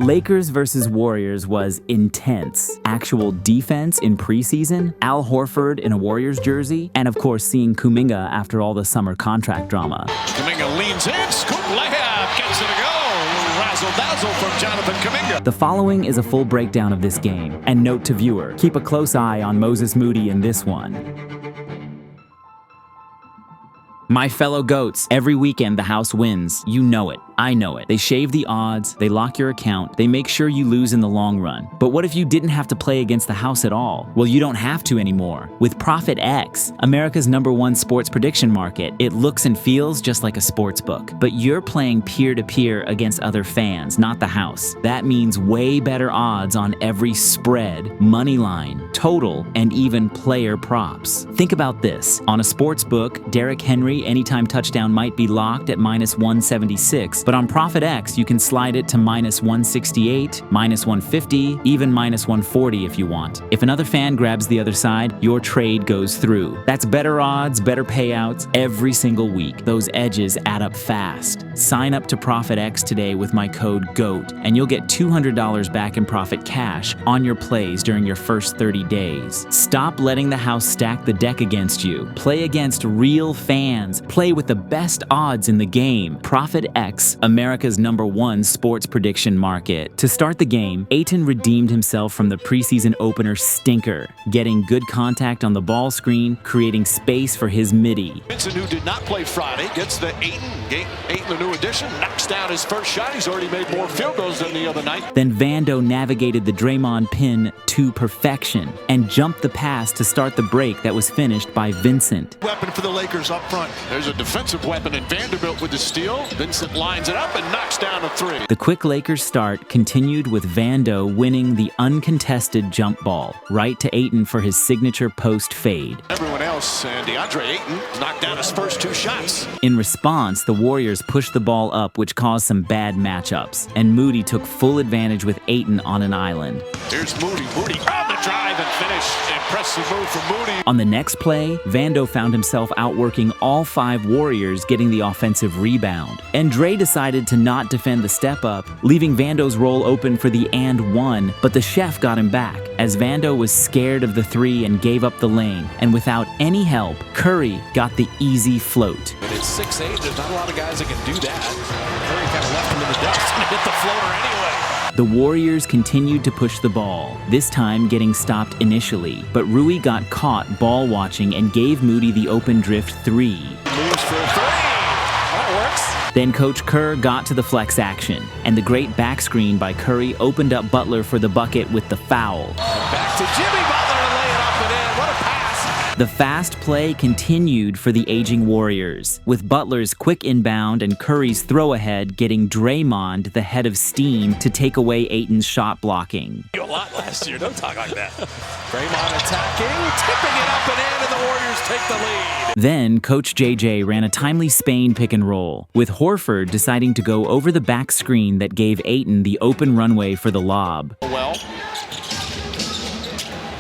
Lakers versus Warriors was intense. Actual defense in preseason, Al Horford in a Warriors jersey, and of course seeing Kuminga after all the summer contract drama. Kuminga leans in, scoop layup, gets it to go. Razzle-dazzle from Jonathan Kuminga. The following is a full breakdown of this game, and note to viewer, keep a close eye on Moses Moody in this one. My fellow GOATs, every weekend the house wins. You know it. I know it. They shave the odds, they lock your account, they make sure you lose in the long run. But what if you didn't have to play against the house at all? Well, you don't have to anymore. With ProphetX, America's #1 sports prediction market, it looks and feels just like a sports book. But you're playing peer-to-peer against other fans, not the house. That means way better odds on every spread, money line, total, and even player props. Think about this. On a sports book, Derrick Henry anytime touchdown might be locked at -176, but on ProphetX, you can slide it to -168, -150, even -140 if you want. If another fan grabs the other side, your trade goes through. That's better odds, better payouts every single week. Those edges add up fast. Sign up to ProphetX today with my code GOAT, and you'll get $200 back in profit cash on your plays during your first 30 days. Stop letting the house stack the deck against you. Play against real fans. Play with the best odds in the game. ProphetX, America's #1 sports prediction market. To start the game, Ayton redeemed himself from the preseason opener stinker, getting good contact on the ball screen, creating space for his midi. Vincent, who did not play Friday, gets the Ayton, the new addition, knocks down his first shot. He's already made more field goals than the other night. Then Vando navigated the Draymond pin to perfection and jumped the pass to start the break that was finished by Vincent. Weapon for the Lakers up front. There's a defensive weapon in Vanderbilt with the steal. Vincent lines it up and knocks down a three. The quick Lakers start continued with Vando winning the uncontested jump ball, right to Ayton for his signature post fade. Everyone else, and DeAndre Ayton knocked down his first 2 shots. In response, the Warriors pushed the ball up, which caused some bad matchups, and Moody took full advantage with Ayton on an island. Here's Moody on the drive and finish. Impressive move from Moody. On the next play, Vando found himself outworking all 5 Warriors, getting the offensive rebound. And Dre decided to not defend the step up, leaving Vando's roll open for the and one, but the chef got him back, as Vando was scared of the 3 and gave up the lane. And without any help, Curry got the easy float. But it's 6'8", there's not a lot of guys that can do that. Curry kind of left him in the dust and hit the floater anyway. The Warriors continued to push the ball, this time getting stopped initially, but Rui got caught ball watching and gave Moody the open drift 3. Moves for a 3. That works. Then Coach Kerr got to the flex action, and the great back screen by Curry opened up Butler for the bucket with the foul. Back to Jimmy Butler to lay it up and in. What a pass. The fast play continued for the aging Warriors, with Butler's quick inbound and Curry's throw ahead getting Draymond the head of steam to take away Ayton's shot blocking. A lot last year, don't talk like that. Draymond attacking, tipping it up and in, and the Warriors take the lead. Then Coach JJ ran a timely Spain pick and roll, with Horford deciding to go over the back screen that gave Ayton the open runway for the lob. Well,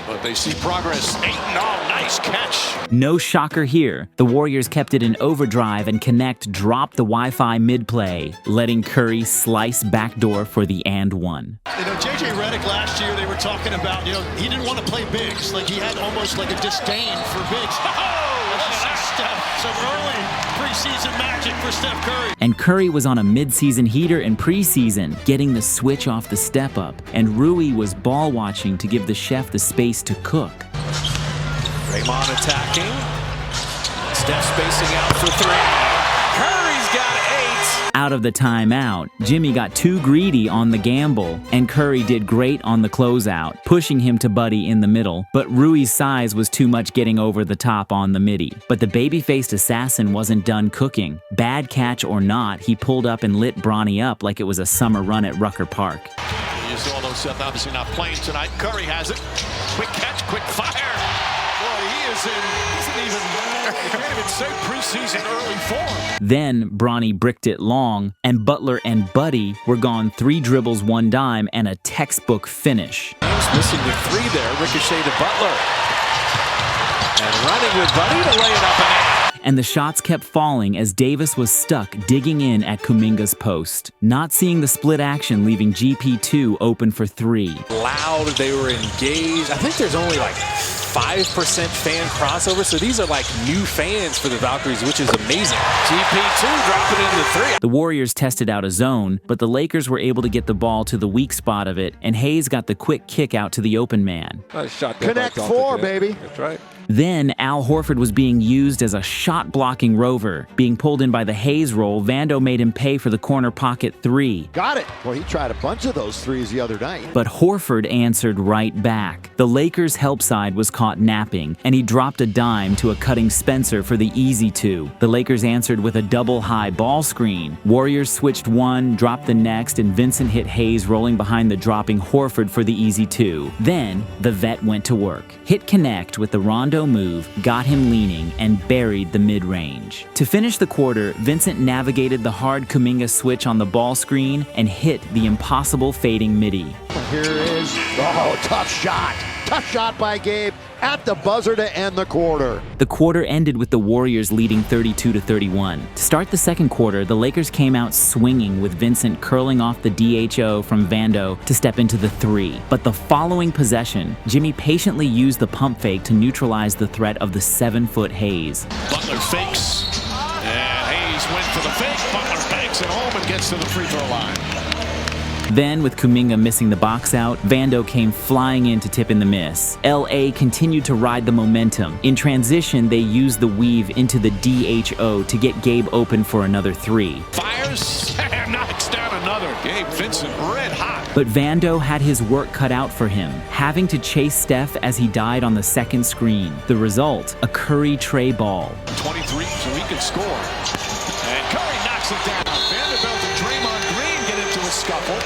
but they see progress. Ayton, oh, nice catch. No shocker here. The Warriors kept it in overdrive and Connect dropped the Wi-Fi mid-play, letting Curry slice backdoor for the and one. JJ Redick last year, they were talking about, he didn't want to play bigs. Like, he had almost like a disdain for bigs. Some early preseason magic for Steph Curry. And Curry was on a mid-season heater in preseason, getting the switch off the step-up. And Rui was ball watching to give the chef the space to cook. Draymond attacking. Steph spacing out for 3. Curry's got 8. Out of the timeout, Jimmy got too greedy on the gamble, and Curry did great on the closeout, pushing him to Buddy in the middle, but Rui's size was too much getting over the top on the midi. But the baby-faced assassin wasn't done cooking. Bad catch or not, he pulled up and lit Bronny up like it was a summer run at Rucker Park. You saw those Seth obviously not playing tonight. Curry has it. Quick catch, quick fire. Boy, he can't even say preseason early form. Then Bronny bricked it long, and Butler and Buddy were gone 3 dribbles, 1 dime, and a textbook finish. He's missing the 3 there. Ricochet to Butler. And running with Buddy to lay it up and in. and the shots kept falling as Davis was stuck digging in at Kuminga's post, not seeing the split action, leaving GP2 open for 3. Loud, they were engaged. I think there's only like 5% fan crossover, so these are like new fans for the Valkyries, which is amazing. GP2 dropping into 3. The Warriors tested out a zone, but the Lakers were able to get the ball to the weak spot of it, and Hayes got the quick kick out to the open man. Nice shot. Connect 4, baby. That's right. Then Al Horford was being used as a shot-blocking rover. Being pulled in by the Hayes roll, Vando made him pay for the corner pocket 3. Got it. Well, he tried a bunch of those threes the other night. But Horford answered right back. The Lakers' help side was caught napping, and he dropped a dime to a cutting Spencer for the easy 2. The Lakers answered with a double high ball screen. Warriors switched one, dropped the next, and Vincent hit Hayes rolling behind the dropping Horford for the easy 2. Then, the vet went to work. Hit connect with the Rondo move, got him leaning, and buried the mid-range. To finish the quarter, Vincent navigated the hard Kuminga switch on the ball screen and hit the impossible fading midi. Here is, tough shot. Tough shot by Gabe at the buzzer to end the quarter. The quarter ended with the Warriors leading 32-31. To start the second quarter, the Lakers came out swinging with Vincent curling off the DHO from Vando to step into the 3. But the following possession, Jimmy patiently used the pump fake to neutralize the threat of the 7-foot Hayes. Butler fakes, and Hayes went for the fake. Butler banks it home and gets to the free throw line. Then, with Kuminga missing the box out, Vando came flying in to tip in the miss. LA continued to ride the momentum. In transition, they used the weave into the DHO to get Gabe open for another 3. Fires, and knocks down another. Gabe Vincent red hot. But Vando had his work cut out for him, having to chase Steph as he died on the second screen. The result, a Curry tray ball. 23, so he can score. And Curry knocks it down. Vanderbilt and Draymond Green get into a scuffle.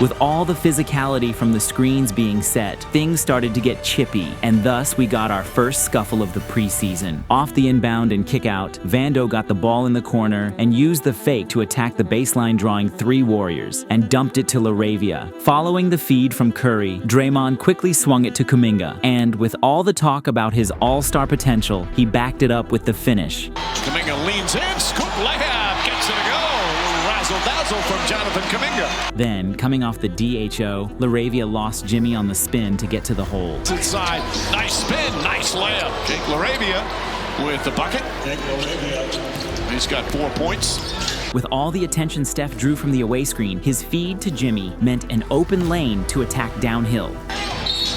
With all the physicality from the screens being set, things started to get chippy, and thus we got our first scuffle of the preseason. Off the inbound and kick out, Vando got the ball in the corner and used the fake to attack the baseline, drawing 3 Warriors, and dumped it to LaRavia. Following the feed from Curry, Draymond quickly swung it to Kuminga, and with all the talk about his all-star potential, he backed it up with the finish. Kuminga leans in, scoop layup, gets it to go. Razzle-dazzle from Jonathan Kuminga. Then, coming off the DHO, LaRavia lost Jimmy on the spin to get to the hole. Inside, nice spin, nice layup. Jake LaRavia with the bucket. He's got 4 points. With all the attention Steph drew from the away screen, his feed to Jimmy meant an open lane to attack downhill.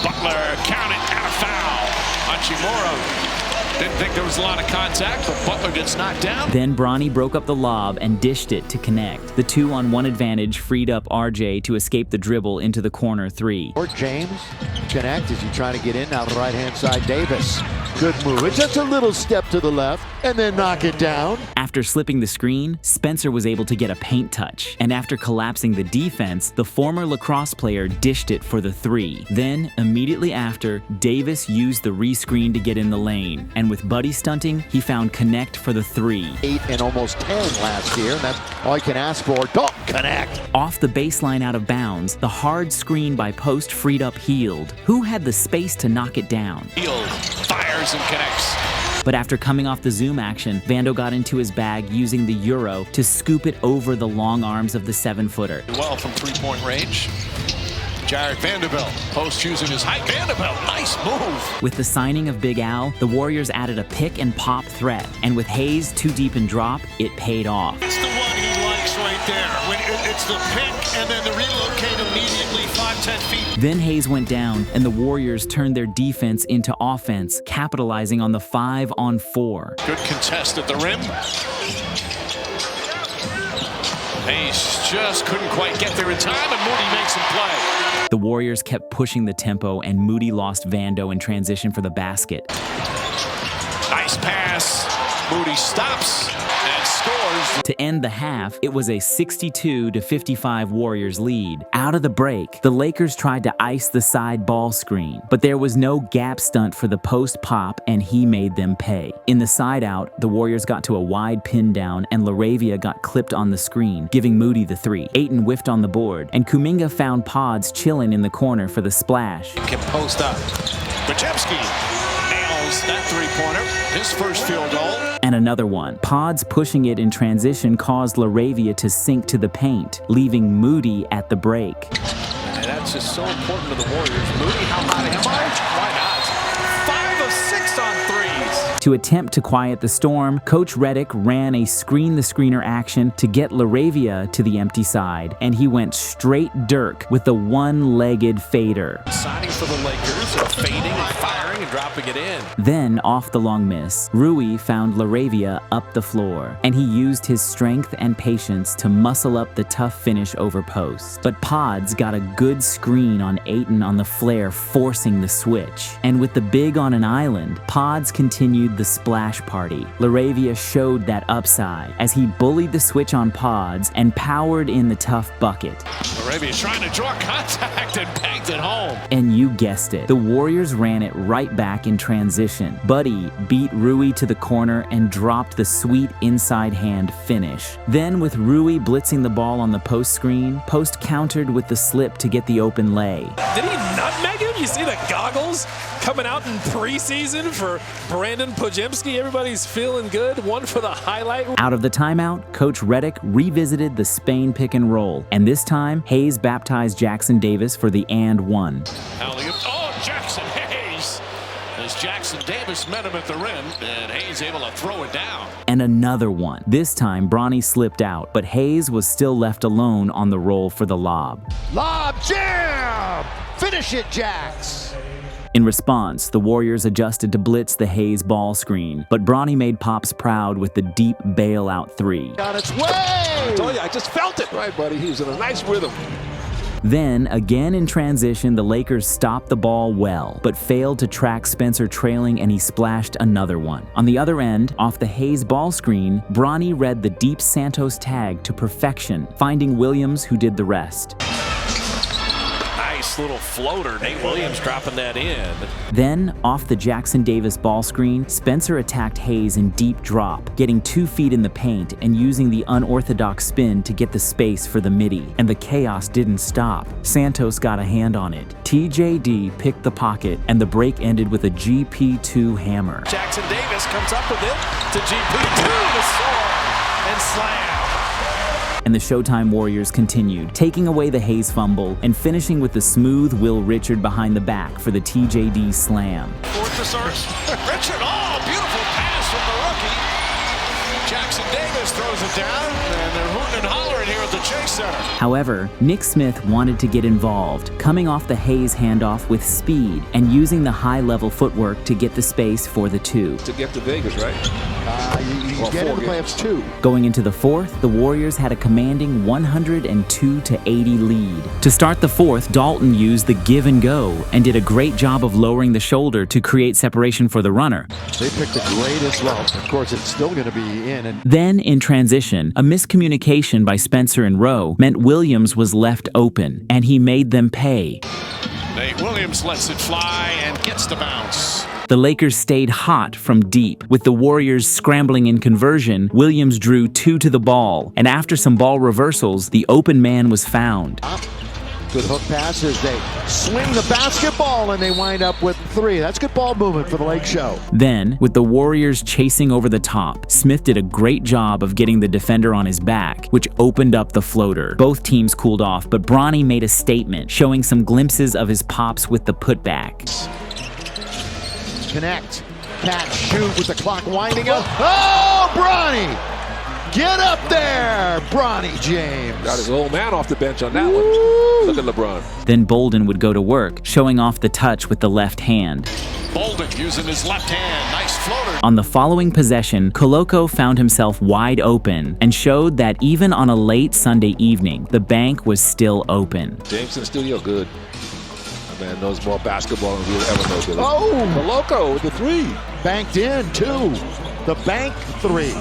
Butler counted and a foul. Hachimura didn't think there was a lot of contact, but Butler gets knocked down. Then Bronny broke up the lob and dished it to connect. The 2-on-1 advantage freed up RJ to escape the dribble into the corner 3. Or James, connect as you try to get in. Now the right-hand side, Davis. Good move. It's just a little step to the left and then knock it down. After slipping the screen, Spencer was able to get a paint touch. And after collapsing the defense, the former lacrosse player dished it for the 3. Then, immediately after, Davis used the rescreen to get in the lane. And with Buddy stunting, he found connect for the 3. 8 and almost 10 last year, and that's all you can ask for. Don't connect. Off the baseline out of bounds, the hard screen by post freed up Heald, who had the space to knock it down. Heald fires and connects. But after coming off the zoom action, Vando got into his bag using the Euro to scoop it over the long arms of the 7-footer. Well from three-point range. Jared Vanderbilt, post using his height. Vanderbilt, nice move. With the signing of Big Al, the Warriors added a pick and pop threat, and with Hayes too deep and drop, it paid off. It's the one he likes right there. When it's the pick and then the relocate immediately 5-10 feet. Then Hayes went down, and the Warriors turned their defense into offense, capitalizing on the 5-on-4. Good contest at the rim. Hayes just couldn't quite get there in time, and Moody makes him play. The Warriors kept pushing the tempo, and Moody lost Vando in transition for the basket. Nice pass. Moody stops and scores. To end the half, it was a 62-55 Warriors lead. Out of the break, the Lakers tried to ice the side ball screen, but there was no gap stunt for the post pop, and he made them pay. In the side out, the Warriors got to a wide pin down, and LaRavia got clipped on the screen, giving Moody the 3. Ayton whiffed on the board, and Kuminga found Pods chilling in the corner for the splash. Can post up. Bajewski nails nails that three-pointer, his first field goal. And another one. Pods pushing it in transition caused LaRavia to sink to the paint, leaving Moody at the break. And that's just so important to the Warriors. Moody, how hot am I? Why not? 5 of 6 on threes. To attempt to quiet the storm, Coach Reddick ran a screen-the-screener action to get LaRavia to the empty side, and he went straight Dirk with the one-legged fader. Signing for the Lakers, fading and firing and dropping it in. Then, off the long miss, Rui found LaRavia up the floor, and he used his strength and patience to muscle up the tough finish over post. But Pods got a good screen on Ayton on the flare, forcing the switch. And with the big on an island, Pods continued the splash party. LaRavia showed that upside as he bullied the switch on Pods and powered in the tough bucket. LaRavia trying to draw contact and banked it home. And you guessed it, the Warriors ran it right back in transition. Buddy beat Rui to the corner and dropped the sweet inside hand finish. Then with Rui blitzing the ball on the post screen, Post countered with the slip to get the open lay. Did he nutmeg him? You see the goggles coming out in preseason for Brandon Pojemski? Everybody's feeling good. One for the highlight. Out of the timeout, Coach Reddick revisited the Spain pick and roll, and this time Hayes baptized Jackson Davis for the and one. Oh, Jackson Hayes! As Jackson Davis met him at the rim, and Hayes able to throw it down. And another one. This time, Bronny slipped out, but Hayes was still left alone on the roll for the lob. Lob jam! Finish it, Jax! In response, the Warriors adjusted to blitz the Hayes ball screen, but Bronny made Pops proud with the deep bailout three. On its way! I told you, I just felt it. Right, buddy. He was in a nice rhythm. Then, again in transition, the Lakers stopped the ball well, but failed to track Spencer trailing, and he splashed another one. On the other end, off the Hayes ball screen, Bronny read the deep Santos tag to perfection, finding Williams, who did the rest. Nice little floater. Nate Williams dropping that in. Then, off the Jackson Davis ball screen, Spencer attacked Hayes in deep drop, getting 2 feet in the paint and using the unorthodox spin to get the space for the midi. And the chaos didn't stop. Santos got a hand on it. TJD picked the pocket, and the break ended with a GP2 hammer. Jackson Davis comes up with it to GP2 to soar and slam. And the Showtime Warriors continued, taking away the Hayes fumble and finishing with the smooth Will Richard behind the back for the TJD slam. Fourth to source. Richard, oh, beautiful pass from the rookie. Jackson Davis throws it down, and they're hooting and hollering here at the Chase Center. However, Nick Smith wanted to get involved, coming off the Hayes handoff with speed and using the high-level footwork to get the space for the two. To get to Vegas, right? You get in the playoffs too. Going into the fourth, the Warriors had a commanding 102-80 lead. To start the fourth, Dalton used the give and go and did a great job of lowering the shoulder to create separation for the runner. They picked the greatest, well, of course it's still going to be in. And Then, in transition, a miscommunication by Spencer and Rowe meant Williams was left open, and he made them pay. Nate Williams lets it fly and gets the bounce. The Lakers stayed hot from deep. With the Warriors scrambling in conversion, Williams drew 2 to the ball, and after some ball reversals, the open man was found. good hook passes. They swing the basketball and they wind up with 3. That's good ball movement for the Lake Show. Then, with the Warriors chasing over the top, Smith did a great job of getting the defender on his back, which opened up the floater. Both teams cooled off, but Bronny made a statement, showing some glimpses of his pops with the putbacks. Connect. Catch, shoot with the clock winding up. Oh, Bronny! Get up there, Bronny James. Got his old man off the bench on that one. Look at LeBron. Then Bolden would go to work, showing off the touch with the left hand. Bolden using his left hand. Nice floater. On the following possession, Koloko found himself wide open and showed that even on a late Sunday evening, the bank was still open. James in the studio, good. That man knows more basketball than we'll ever know, Billy. Oh! Koloko with the 3. Banked in, too. The bank 3.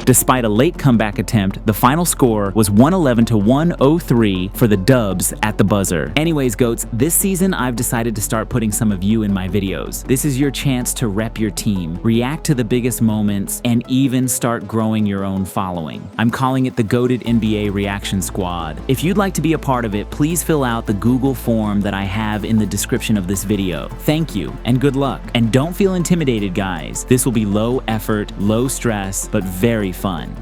Despite a late comeback attempt, the final score was 111 to 103 for the Dubs at the buzzer. Anyways, GOATs, this season I've decided to start putting some of you in my videos. This is your chance to rep your team, react to the biggest moments, and even start growing your own following. I'm calling it the GOATed NBA Reaction Squad. If you'd like to be a part of it, please fill out the Google form that I have in the description of this video. Thank you, and good luck. And don't feel intimidated, guys. This will be low effort, low stress, but very fun.